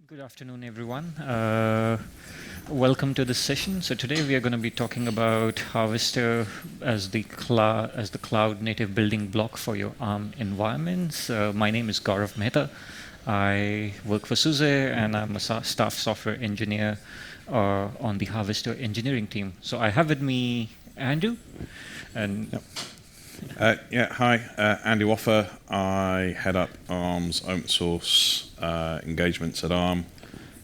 Good afternoon, everyone. Welcome to this session. So today we are going to be talking about Harvester as the cloud native building block for your ARM environments. My name is Gaurav Mehta. I work for SUSE and I'm a staff software engineer on the Harvester engineering team. So I have with me Andrew and Hi, Andy Woffer. I head up ARM's open source engagements at ARM,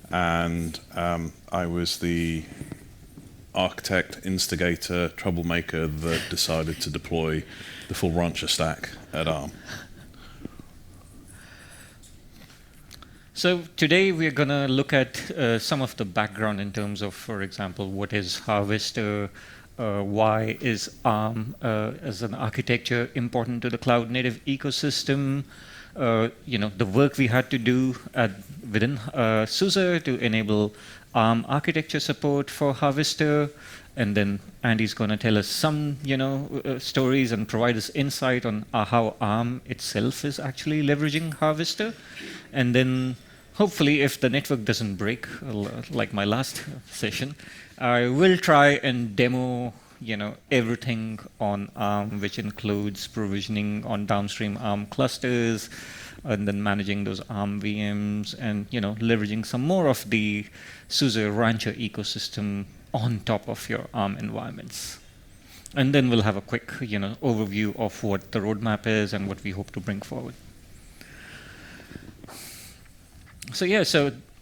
and I was the architect, instigator, troublemaker that decided to deploy the full Rancher stack at ARM. So today we're going to look at some of the background in terms of, for example, what is Harvester, why is ARM as an architecture important to the cloud native ecosystem, the work we had to do within SUSE to enable ARM architecture support for Harvester, and then Andy's going to tell us some, stories and provide us insight on how ARM itself is actually leveraging Harvester, and then hopefully, if the network doesn't break, like my last session, I will try and demo, everything on ARM, which includes provisioning on downstream ARM clusters, and then managing those ARM VMs, and leveraging some more of the SUSE Rancher ecosystem on top of your ARM environments. And then we'll have a quick, overview of what the roadmap is and what we hope to bring forward. So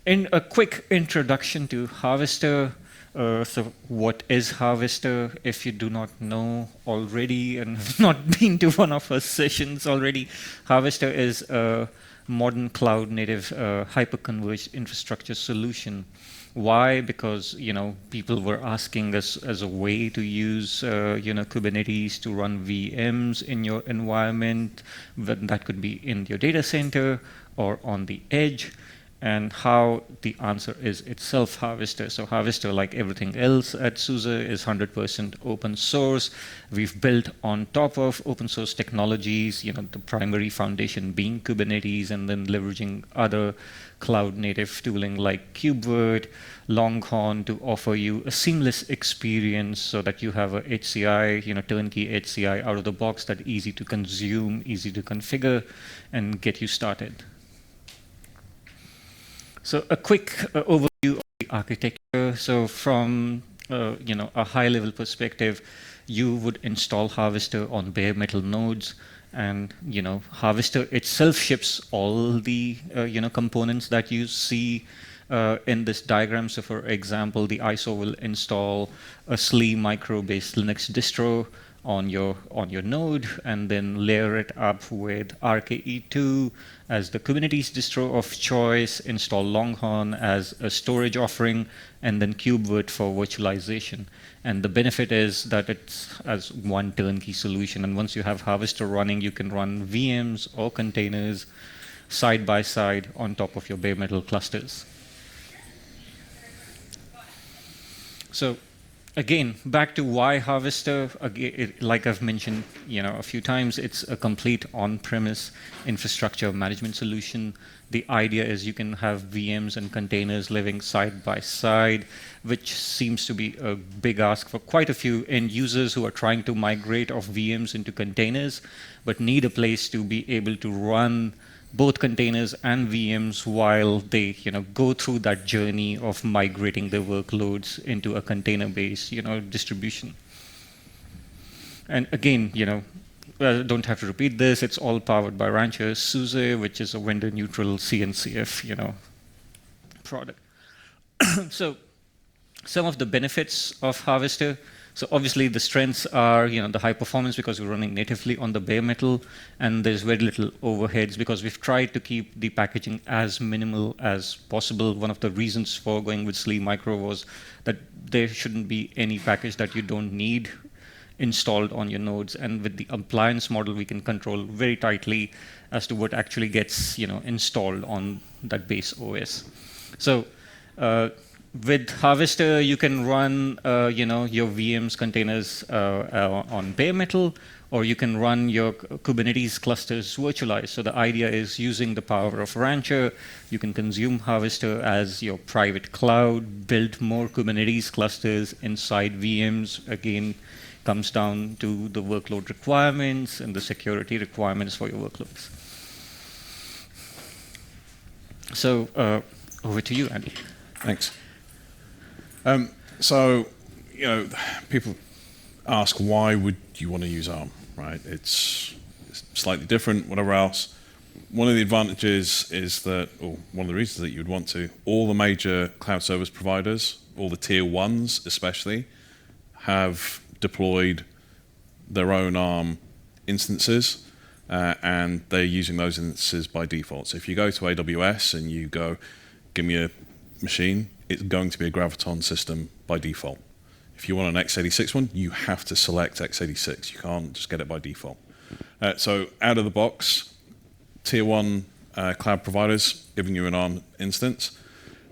in a quick introduction to Harvester. So what is Harvester? If you do not know already and have not been to one of our sessions already, Harvester is a modern cloud native hyper-converged infrastructure solution. Why? Because people were asking us as a way to use Kubernetes to run VMs in your environment. That could be in your data center or on the edge. And how the answer is itself Harvester. So Harvester, like everything else at SUSE, is 100% open source. We've built on top of open source technologies, the primary foundation being Kubernetes, and then leveraging other cloud native tooling like KubeVirt, Longhorn to offer you a seamless experience so that you have a HCI, turnkey HCI out of the box that's easy to consume, easy to configure, and get you started. So a quick overview of the architecture. So from a high-level perspective, you would install Harvester on bare metal nodes, and Harvester itself ships all the components that you see in this diagram. So for example, the ISO will install a SLE micro-based Linux distro on your node, and then layer it up with RKE2 as the Kubernetes distro of choice, install Longhorn as a storage offering, and then KubeVirt for virtualization. And the benefit is that it's as one turnkey solution. And once you have Harvester running, you can run VMs or containers side by side on top of your bare metal clusters. So again, back to why Harvester. Like I've mentioned, a few times, it's a complete on-premise infrastructure management solution. The idea is you can have VMs and containers living side by side, which seems to be a big ask for quite a few end users who are trying to migrate off VMs into containers, but need a place to be able to run both containers and VMs while they go through that journey of migrating their workloads into a container-based distribution. And again, don't have to repeat this. It's all powered by Rancher SUSE, which is a vendor-neutral CNCF product. So some of the benefits of Harvester. So obviously the strengths are the high performance because we're running natively on the bare metal, and there's very little overheads because we've tried to keep the packaging as minimal as possible. One of the reasons for going with SLE Micro was that there shouldn't be any package that you don't need installed on your nodes, and with the appliance model we can control very tightly as to what actually gets installed on that base OS. So with Harvester, you can run your VMs containers on bare metal, or you can run your Kubernetes clusters virtualized. So the idea is using the power of Rancher, you can consume Harvester as your private cloud, build more Kubernetes clusters inside VMs. Again, comes down to the workload requirements and the security requirements for your workloads. So over to you, Andy. Thanks. So, people ask, why would you want to use ARM, right? It's slightly different, whatever else. One of the advantages is that, or one of the reasons that you'd want to, all the major cloud service providers, all the tier ones especially, have deployed their own ARM instances, and they're using those instances by default. So if you go to AWS and you go, give me a machine, it's going to be a Graviton system by default. If you want an x86 one, you have to select x86. You can't just get it by default. So out of the box, tier one cloud providers giving you an ARM instance,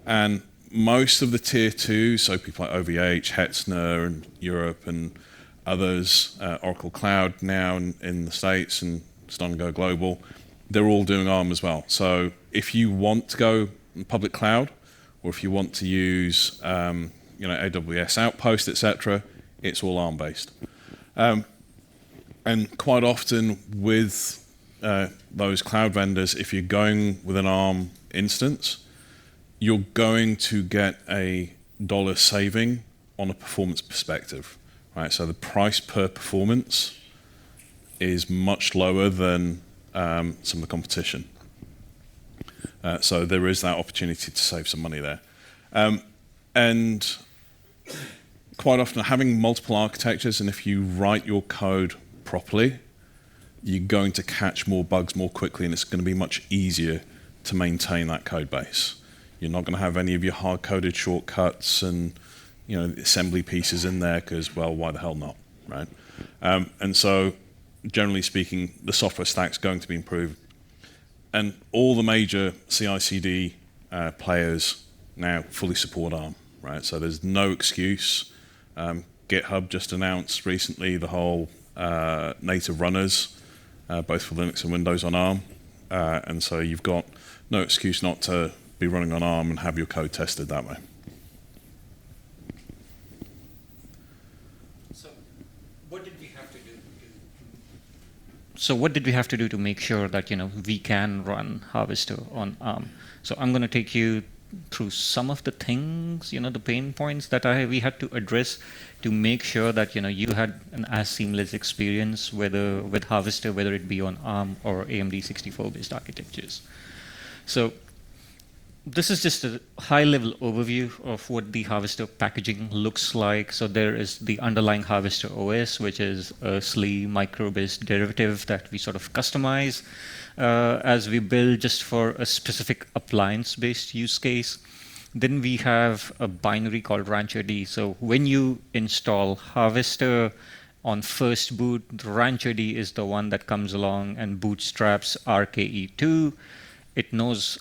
and most of the tier two, so people like OVH, Hetzner, and Europe, and others, Oracle Cloud now in the States, and starting to go global, they're all doing ARM as well. So if you want to go public cloud, or if you want to use AWS Outpost, etc., it's all ARM based. And quite often with those cloud vendors, if you're going with an ARM instance, you're going to get a dollar saving on a performance perspective, right? So the price per performance is much lower than some of the competition. So there is that opportunity to save some money there. And quite often having multiple architectures, and if you write your code properly, you're going to catch more bugs more quickly, and it's going to be much easier to maintain that code base. You're not going to have any of your hard-coded shortcuts and assembly pieces in there because, well, why the hell not, right? And so, generally speaking, the software stack's going to be improved. And all the major CI/CD players now fully support ARM, right? So there's no excuse. GitHub just announced recently the whole native runners, both for Linux and Windows on ARM. And so you've got no excuse not to be running on ARM and have your code tested that way. So what did we have to do? So what did we have to do to make sure that we can run Harvester on ARM? So I'm going to take you through some of the things, the pain points that we had to address to make sure that you had an as seamless experience with Harvester, whether it be on ARM or AMD 64-based architectures. So this is just a high-level overview of what the Harvester packaging looks like. So there is the underlying Harvester OS, which is a SLE micro-based derivative that we sort of customize as we build just for a specific appliance-based use case. Then we have a binary called rancherd. So when you install Harvester on first boot, rancherd is the one that comes along and bootstraps RKE2. It knows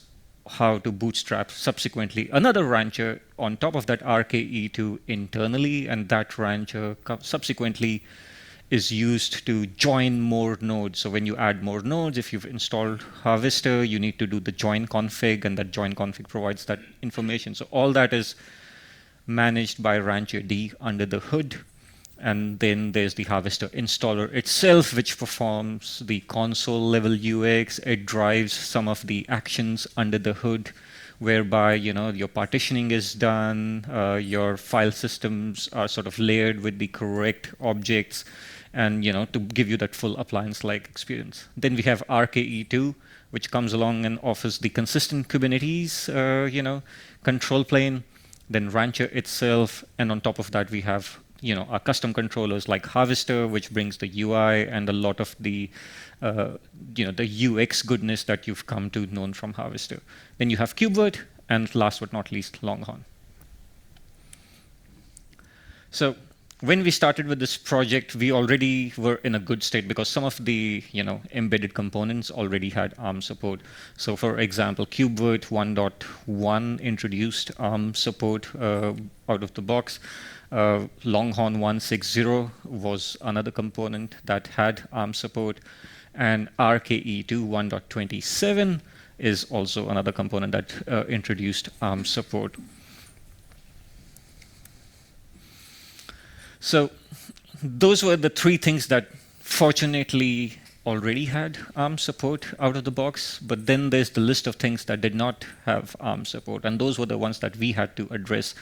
how to bootstrap subsequently another rancher on top of that RKE2 internally, and that rancher subsequently is used to join more nodes. So when you add more nodes, if you've installed Harvester, you need to do the join config, and that join config provides that information. So all that is managed by rancherd under the hood. And then there's the Harvester installer itself, which performs the console level UX. It drives some of the actions under the hood, whereby your partitioning is done, your file systems are sort of layered with the correct objects, and to give you that full appliance-like experience. Then we have RKE2, which comes along and offers the consistent Kubernetes, control plane. Then Rancher itself, and on top of that we have our custom controllers like Harvester, which brings the UI and a lot of the the UX goodness that you've come to know from Harvester. Then you have KubeVirt, and last but not least, Longhorn. So when we started with this project, we already were in a good state because some of the embedded components already had ARM support. So for example, KubeVirt 1.1 introduced ARM support out of the box. Longhorn 160 was another component that had ARM support, and RKE2 1.27 is also another component that introduced ARM support. So those were the three things that fortunately already had ARM support out of the box, but then there's the list of things that did not have ARM support, and those were the ones that we had to address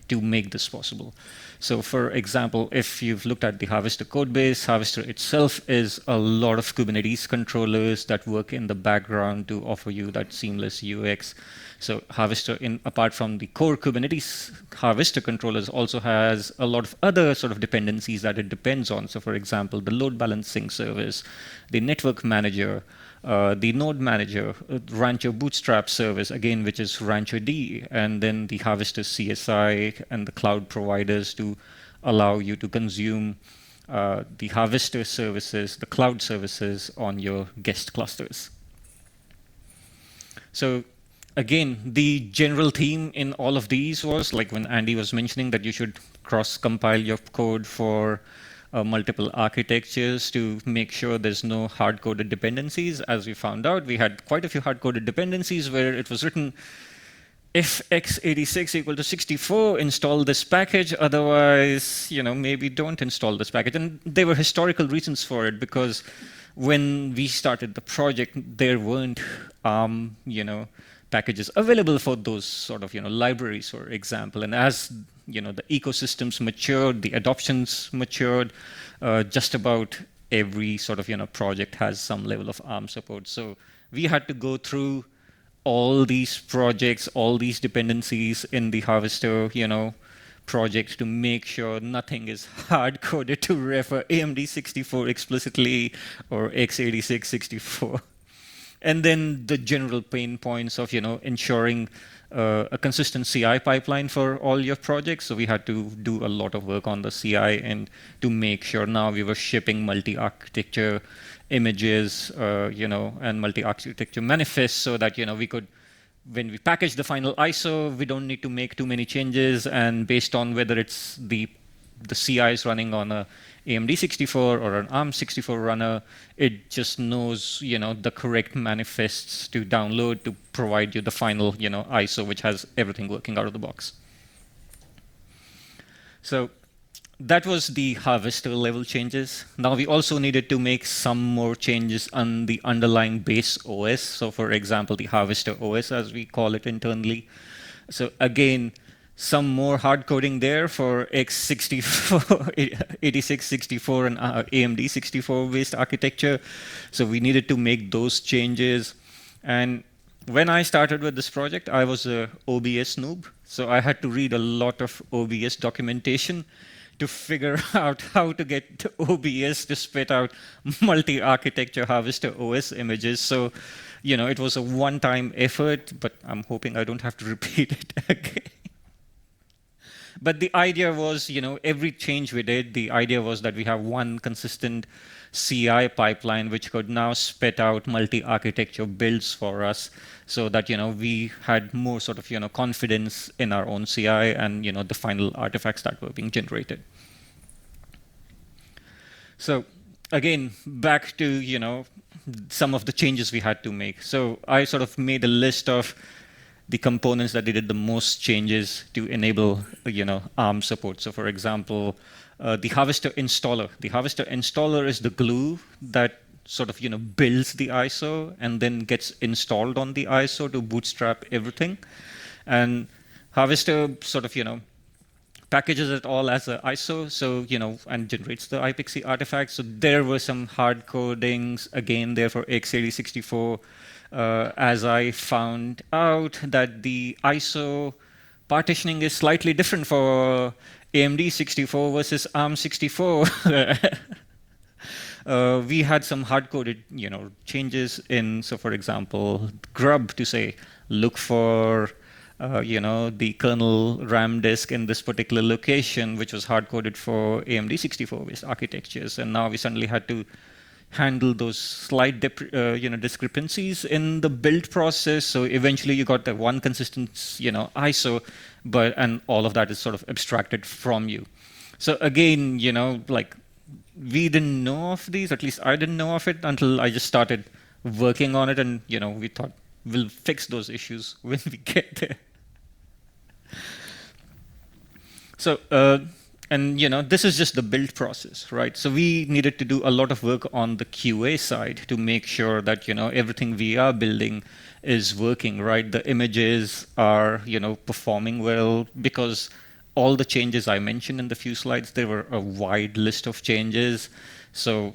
to make this possible. So for example, if you've looked at the Harvester code base, Harvester itself is a lot of Kubernetes controllers that work in the background to offer you that seamless UX. So Harvester, apart from the core Kubernetes, Harvester controllers also has a lot of other sort of dependencies that it depends on. So for example, the load balancing service, the network manager, the node manager, Rancher Bootstrap service, again, which is Rancher D, and then the Harvester CSI and the cloud providers to allow you to consume the Harvester services, the cloud services on your guest clusters. So again, the general theme in all of these was, like when Andy was mentioning that you should cross-compile your code for multiple architectures to make sure there's no hard-coded dependencies. As we found out, we had quite a few hard-coded dependencies where it was written, if x86 equal to 64, install this package. Otherwise, maybe don't install this package. And there were historical reasons for it, because when we started the project, there weren't packages available for those sort of libraries, for example. And as the ecosystems matured, the adoptions matured, just about every sort of project has some level of ARM support. So we had to go through all these projects, all these dependencies in the Harvester project to make sure nothing is hard-coded to refer AMD 64 explicitly or x86 64. And then the general pain points of ensuring a consistent CI pipeline for all your projects. So we had to do a lot of work on the CI and to make sure now we were shipping multi-architecture images, and multi-architecture manifests, so that we could, when we package the final ISO, we don't need to make too many changes, and based on whether it's the CI is running on a AMD 64 or an ARM 64 runner, it just knows the correct manifests to download to provide you the final ISO, which has everything working out of the box. So that was the Harvester level changes. Now we also needed to make some more changes on the underlying base OS. So for example, the Harvester OS, as we call it internally. So again, some more hard coding there for x64, 8664 and AMD 64 based architecture. So we needed to make those changes. And when I started with this project, I was a OBS noob. So I had to read a lot of OBS documentation to figure out how to get OBS to spit out multi-architecture Harvester OS images. So, it was a one-time effort, but I'm hoping I don't have to repeat it again. But the idea was, every change we did, the idea was that we have one consistent CI pipeline, which could now spit out multi-architecture builds for us, so that, we had more sort of, confidence in our own CI and, the final artifacts that were being generated. So again, back to, some of the changes we had to make. So I sort of made a list of the components that needed the most changes to enable, ARM support. So for example, the Harvester installer. The Harvester installer is the glue that sort of, builds the ISO and then gets installed on the ISO to bootstrap everything. And Harvester sort of, packages it all as an ISO, so, and generates the iPXE artifacts. So there were some hard codings, again, there for x8064, as I found out that the ISO partitioning is slightly different for AMD 64 versus ARM 64. We had some hard-coded, changes in, so for example, grub to say, look for, the kernel RAM disk in this particular location, which was hard-coded for AMD 64-based architectures. And now we suddenly had to handle those slight discrepancies in the build process. So eventually you got the one consistent ISO, and all of that is sort of abstracted from you. So again, like we didn't know of these, at least I didn't know of it until I just started working on it, and we thought we'll fix those issues when we get there. So, and this is just the build process, right? So we needed to do a lot of work on the QA side to make sure that everything we are building is working, right? The images are performing well, because all the changes I mentioned in the few slides, there were a wide list of changes. So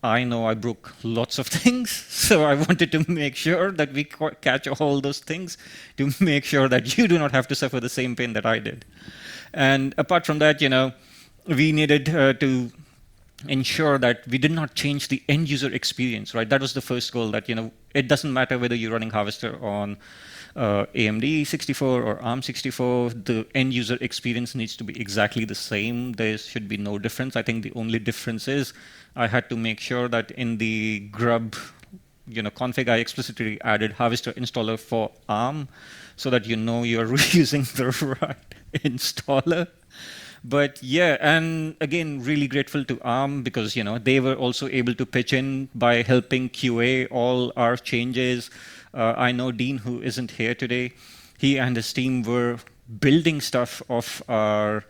I know I broke lots of things, so I wanted to make sure that we catch all those things to make sure that you do not have to suffer the same pain that I did. And apart from that, we needed to ensure that we did not change the end user experience, right? That was the first goal, that it doesn't matter whether you're running Harvester on AMD 64 or ARM 64, the end user experience needs to be exactly the same. There should be no difference. I think the only difference is I had to make sure that in the grub config, I explicitly added Harvester installer for ARM, so that you're using the right installer. But yeah, and again, really grateful to ARM, because they were also able to pitch in by helping QA all our changes. I know Dean, who isn't here today, he and his team were building stuff of our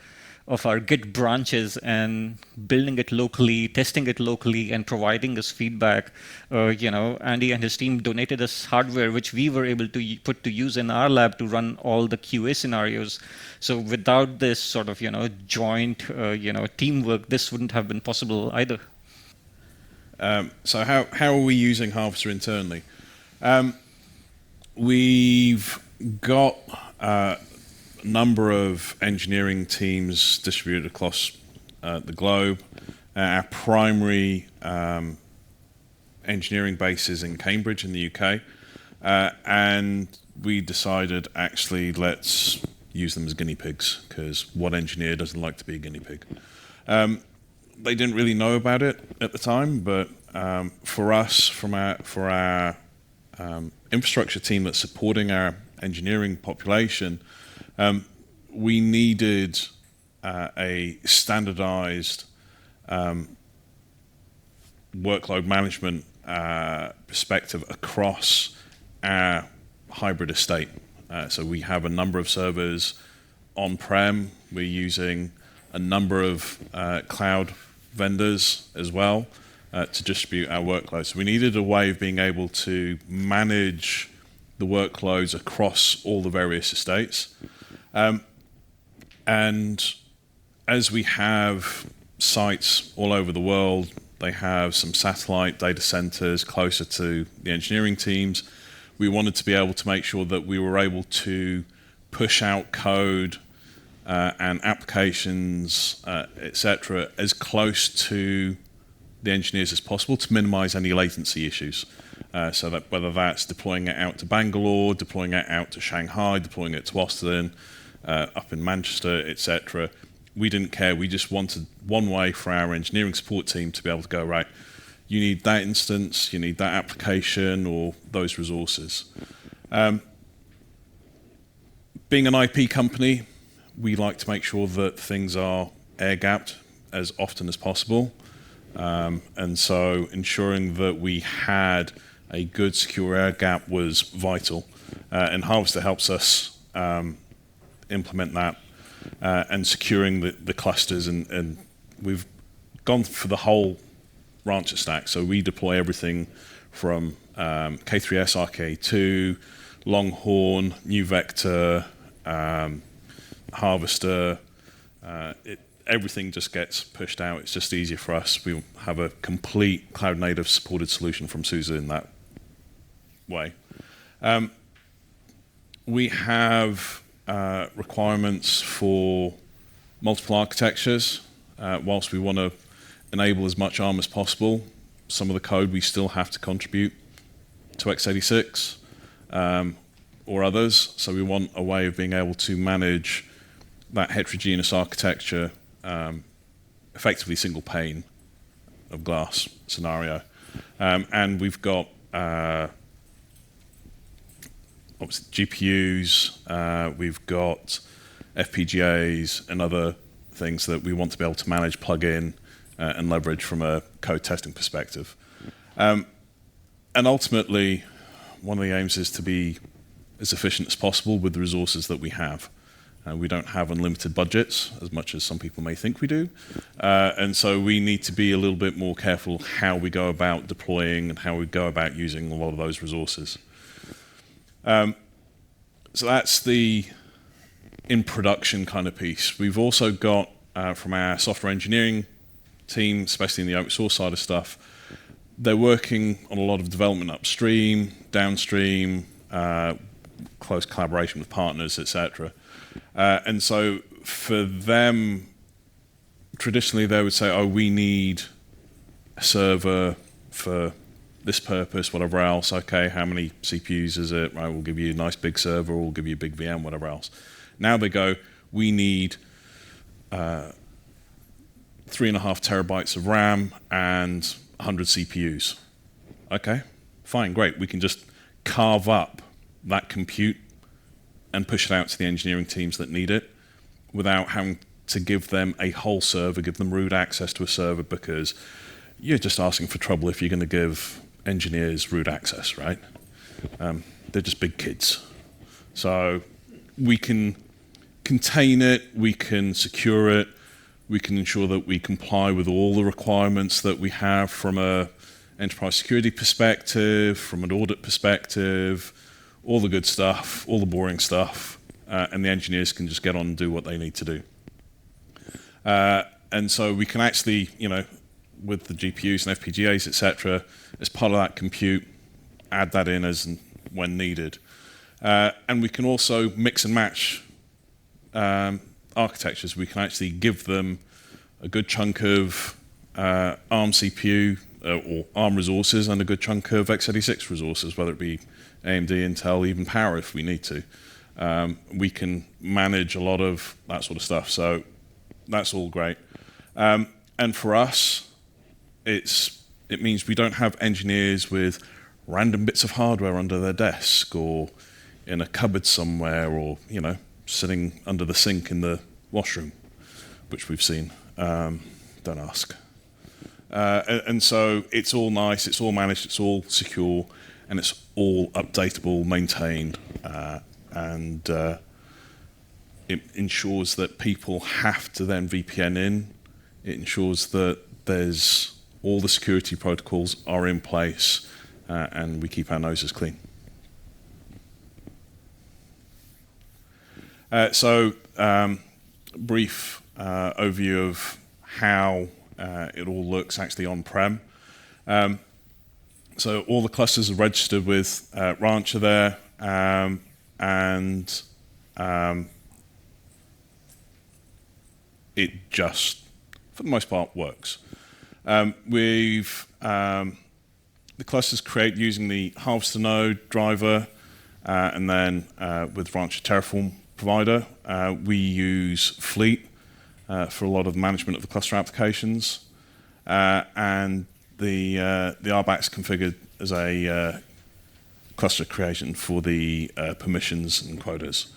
Git branches and building it locally, testing it locally, and providing us feedback. Andy and his team donated us hardware, which we were able to put to use in our lab to run all the QA scenarios. So without this sort of joint teamwork, this wouldn't have been possible either. So how are we using Harvester internally? We've got a number of engineering teams distributed across the globe. Our primary engineering base is in Cambridge in the UK, and we decided, actually, let's use them as guinea pigs, because what engineer doesn't like to be a guinea pig? They didn't really know about it at the time, but for us, for our infrastructure team that's supporting our engineering population, we needed a standardized workload management perspective across our hybrid estate. So we have a number of servers on-prem. We're using a number of cloud vendors as well to distribute our workloads. So we needed a way of being able to manage the workloads across all the various estates. And as we have sites all over the world, they have some satellite data centers closer to the engineering teams. We wanted to be able to make sure that we were able to push out code and applications, etc., as close to the engineers as possible to minimize any latency issues. So that whether that's deploying it out to Bangalore, deploying it out to Shanghai, deploying it to Austin, up in Manchester, etc., we didn't care. We just wanted one way for our engineering support team to be able to go, right, you need that instance, you need that application, or those resources. Being an IP company, we like to make sure that things are air-gapped as often as possible. And so ensuring that we had a good secure air gap was vital. And Harvester helps us implement that and securing the clusters. And we've gone for the whole Rancher stack. So we deploy everything from K3s, RK2, Longhorn, NuVector, Harvester. Everything just gets pushed out. It's just easier for us. We have a complete cloud-native supported solution from SUSE in that way. We have requirements for multiple architectures. Whilst we want to enable as much ARM as possible, some of the code we still have to contribute to x86 or others. So we want a way of being able to manage that heterogeneous architecture, effectively single pane of glass scenario. And we've got obviously GPUs, we've got FPGAs and other things that we want to be able to manage, plug in, and leverage from a code testing perspective. And ultimately, one of the aims is to be as efficient as possible with the resources that we have. We don't have unlimited budgets, as much as some people may think we do. And so we need to be a little bit more careful how we go about deploying and how we go about using a lot of those resources. So that's the in production kind of piece. We've also got, from our software engineering team, especially in the open source side of stuff, they're working on a lot of development upstream, downstream, close collaboration with partners, etc. And so for them, traditionally they would say, oh, we need a server for this purpose, whatever else. Okay, how many CPUs is it? Right, we'll give you a nice big server, we'll give you a big VM, whatever else. Now they go, we need 3.5 terabytes of RAM and 100 CPUs. Okay, fine, great. We can just carve up that compute and push it out to the engineering teams that need it without having to give them a whole server, give them root access to a server, because you're just asking for trouble if you're going to give engineers root access, right? They're just big kids. So we can contain it, we can secure it, we can ensure that we comply with all the requirements that we have from a enterprise security perspective, from an audit perspective, all the good stuff, all the boring stuff, and the engineers can just get on and do what they need to do. And so we can actually, with the GPUs and FPGAs, etc., as part of that compute, add that in as and when needed. And we can also mix and match architectures. We can actually give them a good chunk of ARM CPU or ARM resources and a good chunk of x86 resources, whether it be AMD, Intel, even Power if we need to. We can manage a lot of that sort of stuff, so that's all great. And for us, it means we don't have engineers with random bits of hardware under their desk or in a cupboard somewhere, or sitting under the sink in the washroom, which we've seen. Don't ask. And so it's all nice, it's all managed, it's all secure, and it's all updatable, maintained, and it ensures that people have to then VPN in. It ensures that there's all the security protocols are in place, and we keep our noses clean. So brief overview of how it all looks actually on-prem. So all the clusters are registered with Rancher there, and it just, for the most part, works. The clusters create using the Harvester node driver, and then with Rancher Terraform provider, we use Fleet for a lot of the management of the cluster applications, and the RBAC's configured as a cluster creation for the permissions and quotas.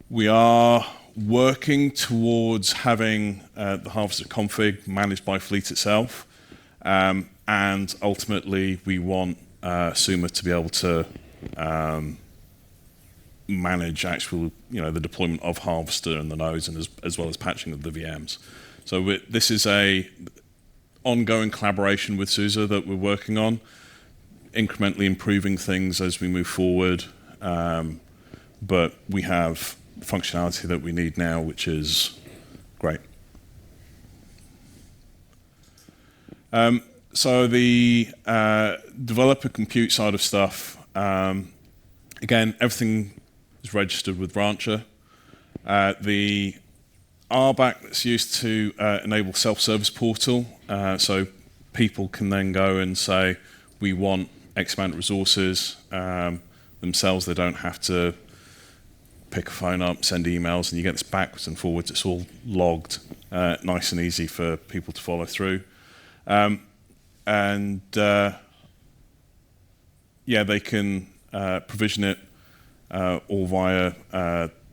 We are working towards having the Harvester config managed by Fleet itself, and ultimately we want Suma to be able to manage actual, the deployment of Harvester and the nodes, and as well as patching of the VMs. So this is a ongoing collaboration with SUSE that we're working on, incrementally improving things as we move forward. But we have the functionality that we need now, which is great. So the developer compute side of stuff, again, everything is registered with Rancher. The RBAC that's used to enable self-service portal, so people can then go and say, we want X amount of resources themselves. They don't have to pick a phone up, send emails, and you get this backwards and forwards. It's all logged, nice and easy for people to follow through. and yeah, they can provision it all via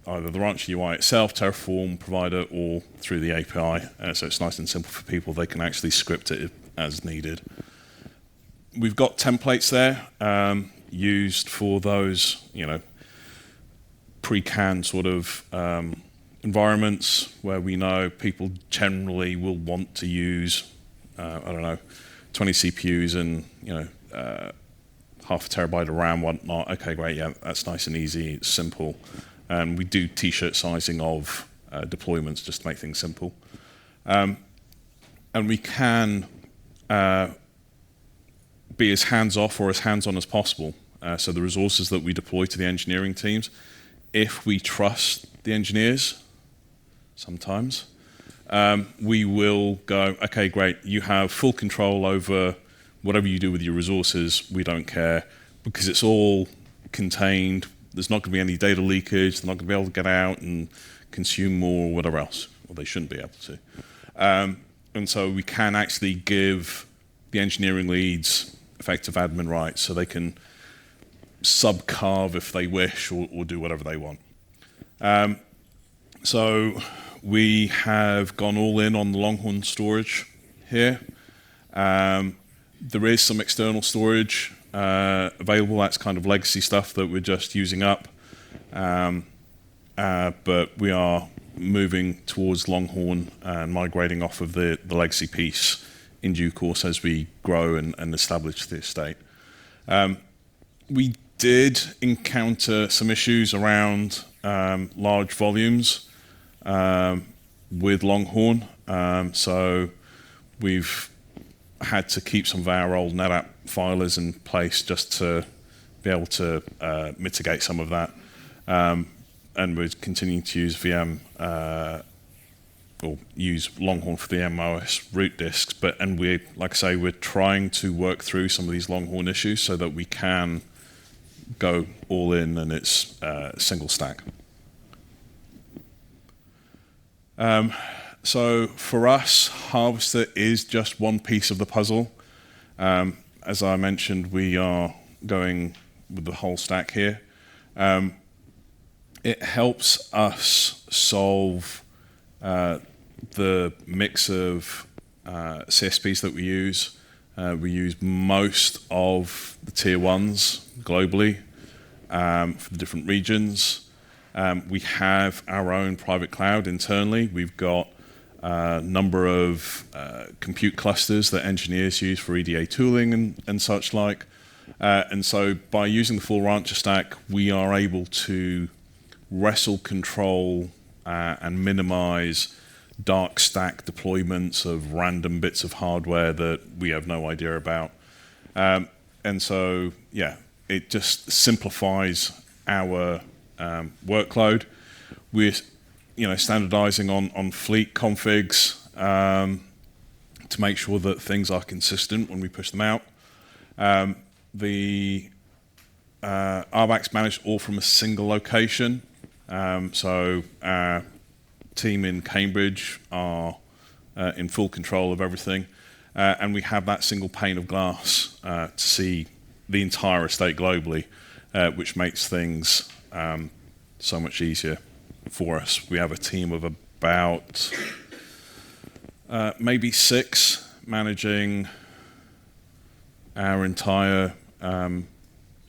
either the Rancher UI itself, Terraform provider, or through the API. So it's nice and simple for people. They can actually script it as needed. We've got templates there used for those, pre-canned sort of environments where we know people generally will want to use, 20 CPUs and half a terabyte of RAM, whatnot. Okay, great, yeah, that's nice and easy, it's simple. And we do t-shirt sizing of deployments just to make things simple. And we can be as hands-off or as hands-on as possible. So the resources that we deploy to the engineering teams, if we trust the engineers, sometimes, we will go, okay, great, you have full control over whatever you do with your resources, we don't care, because it's all contained. There's not going to be any data leakage. They're not going to be able to get out and consume more or whatever else. Well, they shouldn't be able to. And so we can actually give the engineering leads effective admin rights so they can sub-carve if they wish or do whatever they want. So we have gone all in on the Longhorn storage here. There is some external storage available. That's kind of legacy stuff that we're just using up. But we are moving towards Longhorn and migrating off of the legacy piece in due course as we grow and establish the estate. We did encounter some issues around large volumes with Longhorn. So we've had to keep some of our old NetApp filers in place just to be able to mitigate some of that. And we're continuing to use VM or use Longhorn for the MOS root disks. And we, like I say, we're trying to work through some of these Longhorn issues so that we can go all in and it's single stack. So for us, Harvester is just one piece of the puzzle. As I mentioned, we are going with the whole stack here. It helps us solve the mix of CSPs that we use. We use most of the tier ones globally for the different regions. We have our own private cloud internally. We've got a number of compute clusters that engineers use for EDA tooling and such like. And so by using the full Rancher stack, we are able to wrestle control and minimize dark stack deployments of random bits of hardware that we have no idea about. And so, yeah, it just simplifies our workload. We're standardizing on fleet configs to make sure that things are consistent when we push them out. The RBAC's managed all from a single location. So our team in Cambridge are in full control of everything. And we have that single pane of glass to see the entire estate globally, which makes things so much easier for us. We have a team of about maybe 6 managing our entire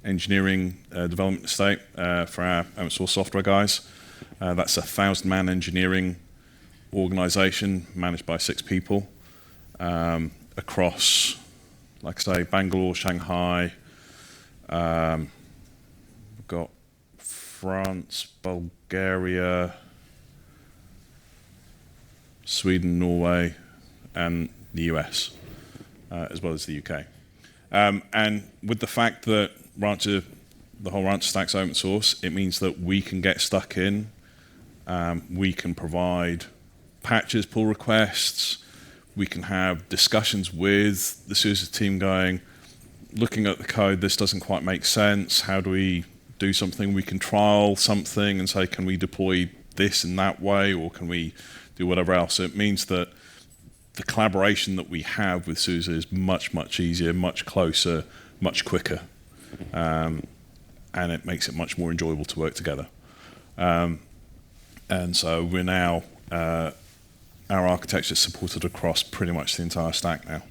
engineering development estate for our open source software guys. That's a 1,000-man engineering organization managed by 6 people across, like I say, Bangalore, Shanghai. We've got France, Bulgaria, Sweden, Norway, and the US, as well as the UK. And with the fact that the whole Rancher stack's open source, it means that we can get stuck in. We can provide patches, pull requests. We can have discussions with the SUSE team going, looking at the code, this doesn't quite make sense. How do we do something? We can trial something and say, can we deploy this in that way, or can we do whatever else? So it means that the collaboration that we have with SUSE is much, much easier, much closer, much quicker, and it makes it much more enjoyable to work together. And so we're now, our architecture is supported across pretty much the entire stack now.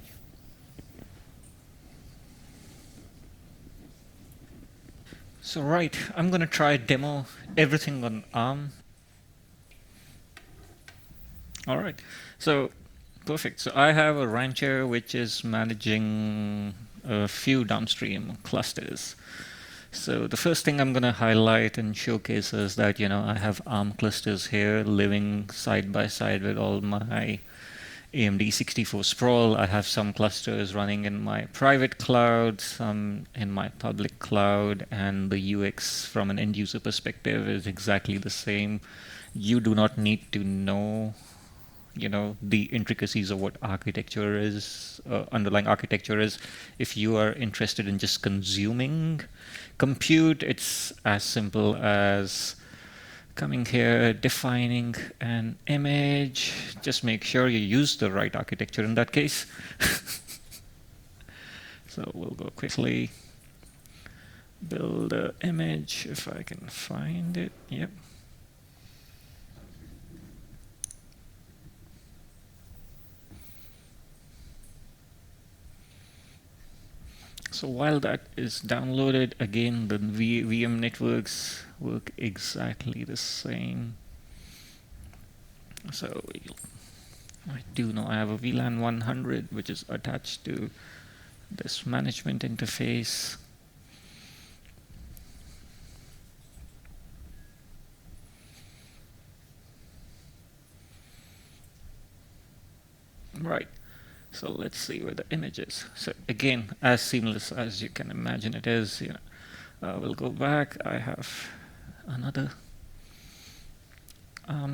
So right, I'm going to try demo everything on ARM. All right, so perfect. So I have a Rancher which is managing a few downstream clusters. So the first thing I'm going to highlight and showcase is that, I have ARM clusters here living side by side with all my AMD 64 sprawl. I have some clusters running in my private cloud, some in my public cloud, and the UX from an end user perspective is exactly the same. You do not need to know the intricacies of what architecture is, underlying architecture is. If you are interested in just consuming compute, it's as simple as coming here, defining an image. Just make sure you use the right architecture in that case. So we'll go quickly build an image if I can find it. Yep. So while that is downloaded, again, the VM networks work exactly the same. So I do know I have a VLAN 100, which is attached to this management interface. Right. So let's see where the image is. So again, as seamless as you can imagine it is. We'll go back. I have another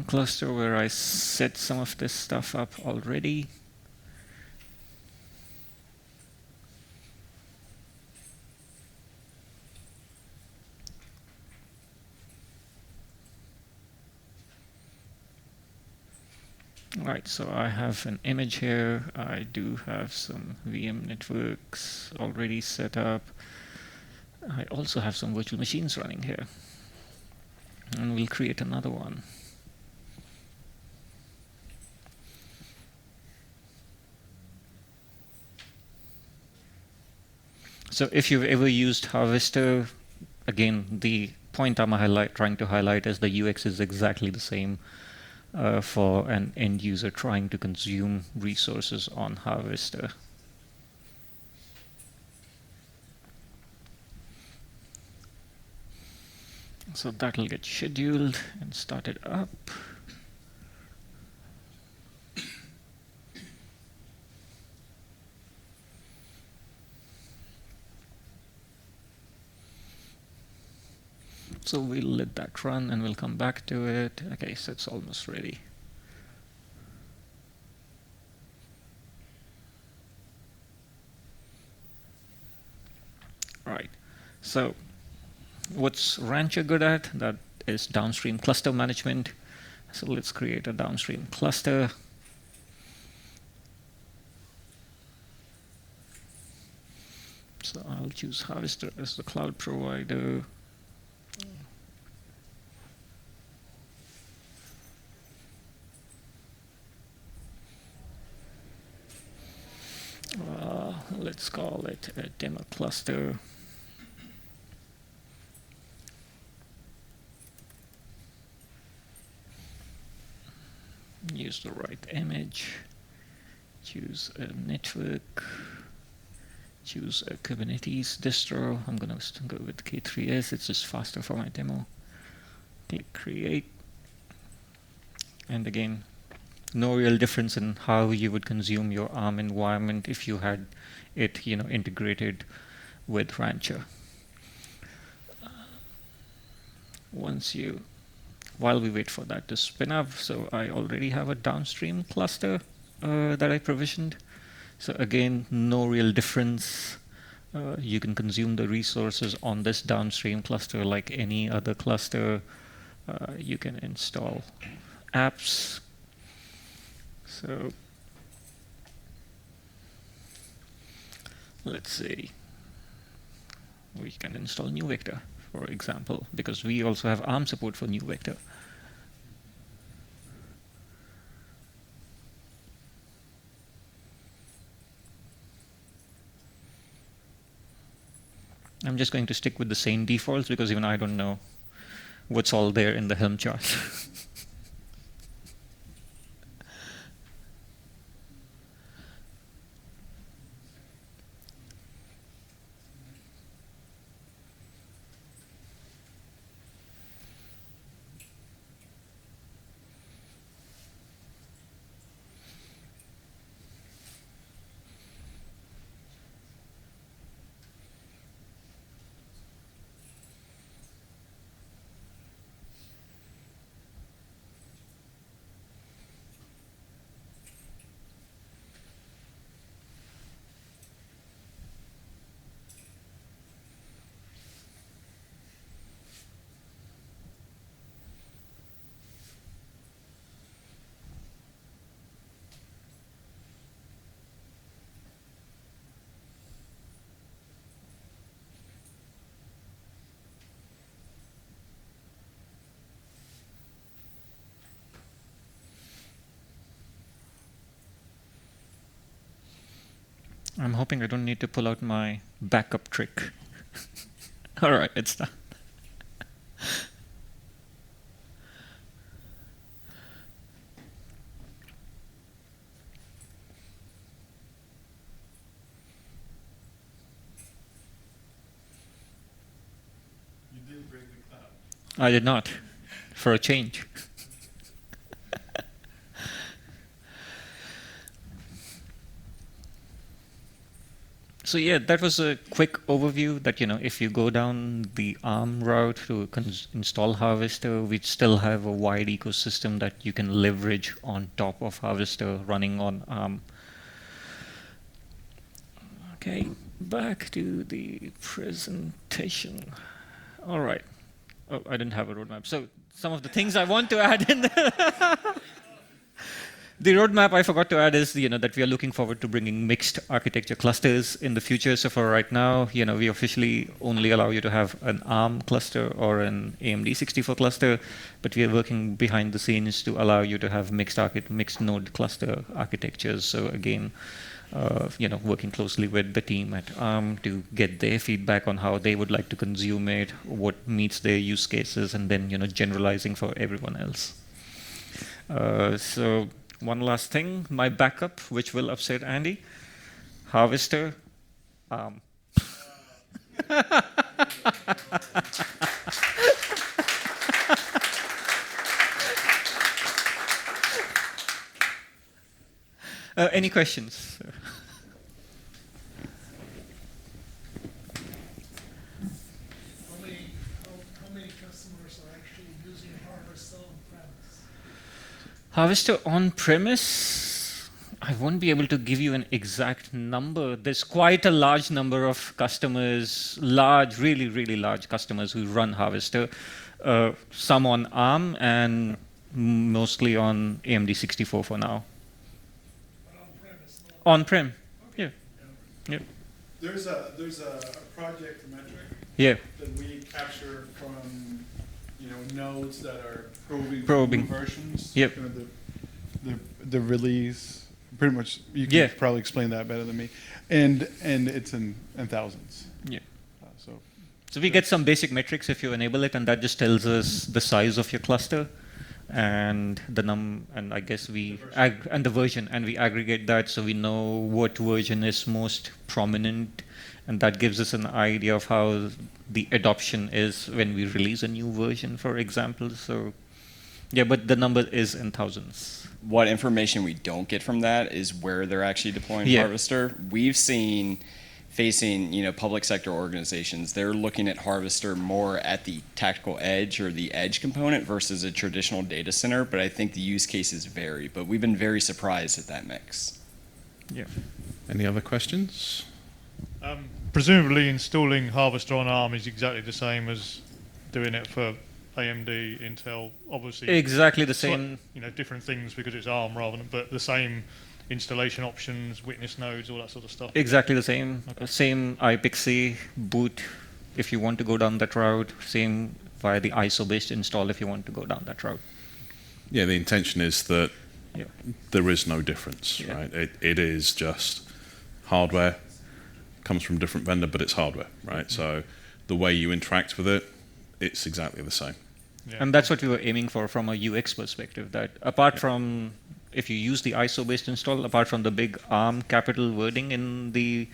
cluster where I set some of this stuff up already. Right, so I have an image here. I do have some VM networks already set up. I also have some virtual machines running here. And we'll create another one. So if you've ever used Harvester, again, the point I'm trying to highlight is the UX is exactly the same for an end user trying to consume resources on Harvester. So that'll get scheduled and started up. So we'll let that run and we'll come back to it. Okay, so it's almost ready. Right, so what's Rancher good at? That is downstream cluster management. So let's create a downstream cluster. So I'll choose Harvester as the cloud provider. Let's call it a demo cluster. Use the right image. Choose a network. Choose a Kubernetes distro. I'm going to go with K3s. It's just faster for my demo. Click create. And again, no real difference in how you would consume your ARM environment if you had it, integrated with Rancher. While we wait for that to spin up, so I already have a downstream cluster that I provisioned. So again, no real difference. You can consume the resources on this downstream cluster like any other cluster. You can install apps. So let's see. We can install NuVector, for example, because we also have ARM support for NuVector. I'm just going to stick with the same defaults because even I don't know what's all there in the Helm chart. I'm hoping I don't need to pull out my backup trick. All right, it's done. You didn't break the cloud. I did not, for a change. So yeah, that was a quick overview that, if you go down the ARM route to install Harvester, we still have a wide ecosystem that you can leverage on top of Harvester running on ARM. Okay, back to the presentation. All right. Oh, I didn't have a roadmap. So some of the things I want to add in there. The roadmap I forgot to add is, that we are looking forward to bringing mixed architecture clusters in the future. So for right now, we officially only allow you to have an ARM cluster or an AMD 64 cluster, but we are working behind the scenes to allow you to have mixed node cluster architectures. So again, working closely with the team at ARM to get their feedback on how they would like to consume it, what meets their use cases, and then, generalizing for everyone else. So one last thing, my backup, which will upset Andy, Harvester. Any questions? How many customers are actually using Harvester on-premise? Harvester on-premise, I won't be able to give you an exact number. There's quite a large number of customers, really, really large customers who run Harvester. Some on ARM and mostly on AMD 64 for now. But on-premise, not On-prem, yeah. Yeah. There's a project metric Yeah. that we capture from nodes that are probing Probing. new versions. Yep. Kind of the release. Pretty much, you can Yeah. probably explain that better than me. And it's in thousands. Yeah. So So we get some basic metrics if you enable it, and that just tells us the size of your cluster and and I guess and the version, and we aggregate that so we know what version is most prominent, and that gives us an idea of how the adoption is when we release a new version, for example. So yeah, but the number is in thousands. What information we don't get from that is where they're actually deploying Yeah. Harvester. We've seen facing public sector organizations, they're looking at Harvester more at the tactical edge or the edge component versus a traditional data center, but I think the use cases vary. But we've been very surprised at that mix. Yeah. Any other questions? Presumably installing Harvester on ARM is exactly the same as doing it for AMD, Intel, obviously. Exactly the same. Different things because it's ARM rather than, but the same installation options, witness nodes, all that sort of stuff? Exactly the same. Okay. Same iPXE boot if you want to go down that route. Same via the ISO-based install if you want to go down that route. Yeah, the intention is that Yeah. there is no difference, Yeah. right? It is just hardware, comes from a different vendor, but it's hardware, right? So the way you interact with it, it's exactly the same. Yeah. And that's what we were aiming for from a UX perspective, that apart from, if you use the ISO-based install, apart from the big ARM capital wording in the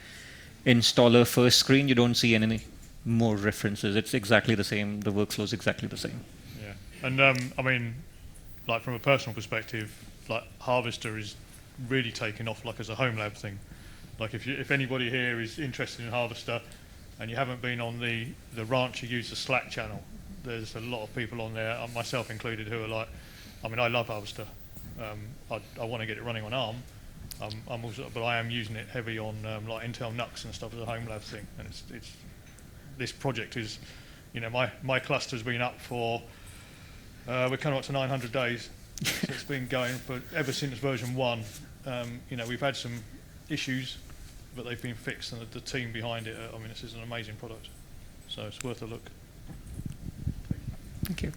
installer first screen, you don't see any more references. It's exactly the same. The workflow is exactly the same. Yeah, and I mean, like from a personal perspective, like Harvester is really taking off like as a home lab thing. Like if anybody here is interested in Harvester, and you haven't been on the Rancher user Slack channel, there's a lot of people on there, myself included, who are like, I mean, I love Harvester. I want to get it running on ARM. I'm also, but I am using it heavy on like Intel NUCs and stuff as a home lab thing. And it's this project is, you know, my cluster's been up for we're coming up to 900 days. So it's been going for ever since version 1. You know, we've had some issues, but they've been fixed, and the team behind it. I mean, this is an amazing product, so it's worth a look. Thank you.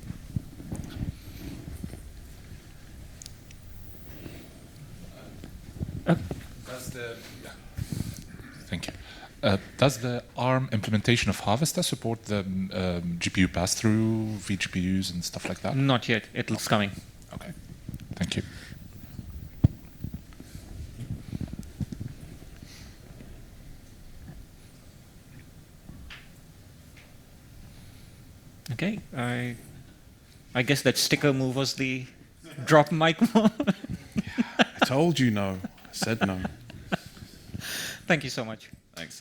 Thank you. Does the ARM implementation of Harvester support the GPU pass-through, vGPUs, and stuff like that? Not yet. It's coming. Okay. Thank you. Okay. I guess that sticker move was the drop mic move. I told you no. I said no. Thank you so much. Thanks.